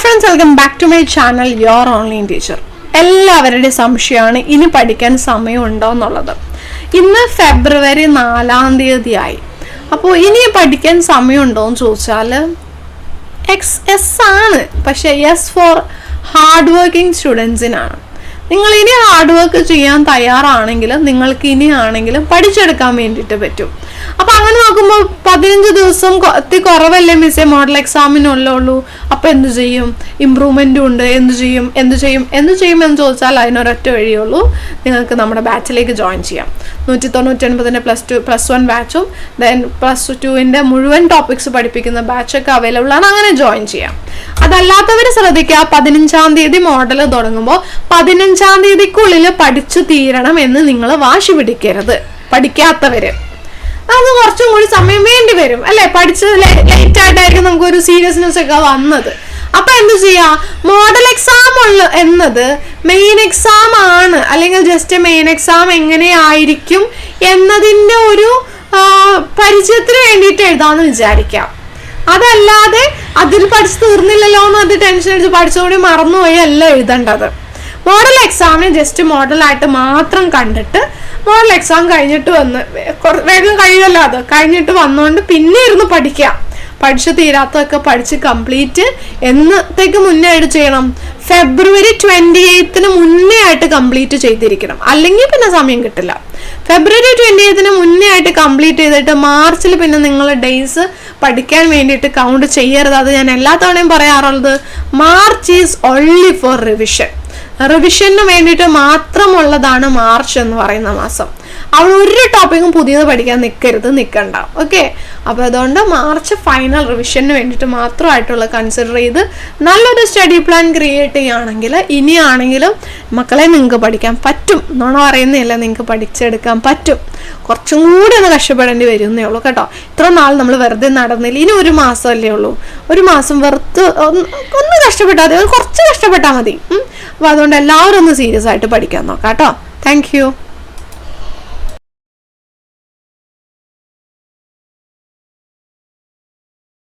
friends, welcome back to my channel, Your Online Teacher. എല്ലാവരുടെയും സംശയമാണ് ഇനി പഠിക്കാൻ സമയമുണ്ടോ എന്നുള്ളത്. ഇന്ന് ഫെബ്രുവരി 4-ാം തീയതിയായി. അപ്പോൾ ഇനി പഠിക്കാൻ സമയമുണ്ടോ എന്ന് ചോദിച്ചാൽ എസ് ആണ്, പക്ഷേ എസ് ഫോർ ഹാർഡ് വർക്കിംഗ് സ്റ്റുഡൻസിനാണ്. നിങ്ങൾ ഇനി ഹാർഡ് വർക്ക് ചെയ്യാൻ തയ്യാറാണെങ്കിൽ നിങ്ങൾക്ക് ഇനിയാണെങ്കിലും പഠിച്ചെടുക്കാൻ വേണ്ടിയിട്ട് പറ്റും. അപ്പം അങ്ങനെ നോക്കുമ്പോൾ 15 ദിവസം കുറവല്ലേ മിസ്സേ മോഡൽ എക്സാമിനുള്ളൂ. അപ്പം എന്ത് ചെയ്യും? ഇമ്പ്രൂവ്മെൻറ്റും ഉണ്ട്. എന്ത് ചെയ്യും എന്ന് ചോദിച്ചാൽ അതിനൊരൊറ്റ വഴിയുള്ളൂ. നിങ്ങൾക്ക് നമ്മുടെ ബാച്ചിലേക്ക് ജോയിൻ ചെയ്യാം. 199 +1 ബാച്ചും +2 മുഴുവൻ ടോപ്പിക്സ് പഠിപ്പിക്കുന്ന ബാച്ചൊക്കെ അവൈലബിൾ ആണ്. അങ്ങനെ ജോയിൻ ചെയ്യാം. അതല്ലാത്തവർ ശ്രദ്ധിക്കുക, 15-ാം തീയതി മോഡൽ തുടങ്ങുമ്പോൾ 15-ാം തീയതിക്കുള്ളിൽ പഠിച്ചു തീരണം എന്ന് നിങ്ങൾ വാശി പിടിക്കരുത്. പഠിക്കാത്തവര് അത് കുറച്ചും കൂടി സമയം വേണ്ടി വരും അല്ലെ. പഠിച്ചത് ലേറ്റ് ആയിട്ടായിരിക്കും നമുക്കൊരു സീരിയസ്നെസ് ഒക്കെ വന്നത്. അപ്പൊ എന്ത് ചെയ്യാ, മോഡൽ എക്സാം എന്നത് മെയിൻ എക്സാം ആണ്, അല്ലെങ്കിൽ ജസ്റ്റ് മെയിൻ എക്സാം എങ്ങനെയായിരിക്കും എന്നതിന്റെ ഒരു പരിചയത്തിന് വേണ്ടിയിട്ട് എഴുതാമെന്ന് വിചാരിക്കാം. അതല്ലാതെ അതിൽ പഠിച്ചു തീർന്നില്ലല്ലോ എന്ന് അത് ടെൻഷൻ അടിച്ച് പഠിച്ചുകൂടി മറന്നുപോയി അല്ല എഴുതേണ്ടത്. മോഡൽ എക്സാമിന് ജസ്റ്റ് മോഡലായിട്ട് മാത്രം കണ്ടിട്ട് മോഡൽ എക്സാം കഴിഞ്ഞിട്ട് വന്ന് വേഗം കഴിയുമല്ലോ, അത് കഴിഞ്ഞിട്ട് വന്നുകൊണ്ട് പിന്നെ ഇരുന്ന് പഠിക്കാം. പഠിച്ചു തീരാത്തതൊക്കെ പഠിച്ച് കംപ്ലീറ്റ് എന്നത്തേക്ക് മുന്നേ ആയിട്ട് ചെയ്യണം. ഫെബ്രുവരി 28-ന് മുന്നേ ആയിട്ട് കംപ്ലീറ്റ് ചെയ്തിരിക്കണം, അല്ലെങ്കിൽ പിന്നെ സമയം കിട്ടില്ല. ഫെബ്രുവരി 28-ന് മുന്നേ ആയിട്ട് കംപ്ലീറ്റ് ചെയ്തിട്ട് മാർച്ചിൽ പിന്നെ നിങ്ങൾ ഡേയ്സ് പഠിക്കാൻ വേണ്ടിയിട്ട് കൗണ്ട് ചെയ്യരുത്. അത് ഞാൻ എല്ലാ തവണയും പറയാറുള്ളത്. മാർച്ച് ഈസ് ഓൺലി ഫോർ റിവിഷന് വേണ്ടിയിട്ട് മാത്രമുള്ളതാണ് മാർച്ച് എന്ന് പറയുന്ന മാസം. അവിടെ ഒരു ടോപ്പിക്കും പുതിയത് പഠിക്കാൻ നിൽക്കണ്ട. ഓക്കെ, അപ്പോൾ അതുകൊണ്ട് മാർച്ച് ഫൈനൽ റിവിഷന് വേണ്ടിയിട്ട് മാത്രമായിട്ടുള്ള കൺസിഡർ ചെയ്ത് നല്ലൊരു സ്റ്റഡി പ്ലാൻ ക്രിയേറ്റ് ചെയ്യുകയാണെങ്കിൽ ഇനിയാണെങ്കിലും മക്കളെ നിങ്ങൾക്ക് പഠിക്കാൻ പറ്റും. എന്നാണ് പറയുന്നില്ല, നിങ്ങൾക്ക് പഠിച്ചെടുക്കാൻ പറ്റും. കുറച്ചും കൂടി ഒന്ന് കഷ്ടപ്പെടേണ്ടി വരുന്നേ ഉള്ളൂ കേട്ടോ. ഇത്ര നാൾ നമ്മൾ വെറുതെ നടന്നില്ല. ഇനി ഒരു മാസമല്ലേ ഉള്ളൂ. ഒരു മാസം വെറുത്ത് ഒന്ന് കഷ്ടപ്പെട്ടാൽ മതി, കുറച്ച് കഷ്ടപ്പെട്ടാൽ മതി. അപ്പോൾ അതുകൊണ്ട് എല്ലാവരും ഒന്ന് സീരിയസ് ആയിട്ട് പഠിക്കാൻ നോക്കാം കേട്ടോ. Thank you.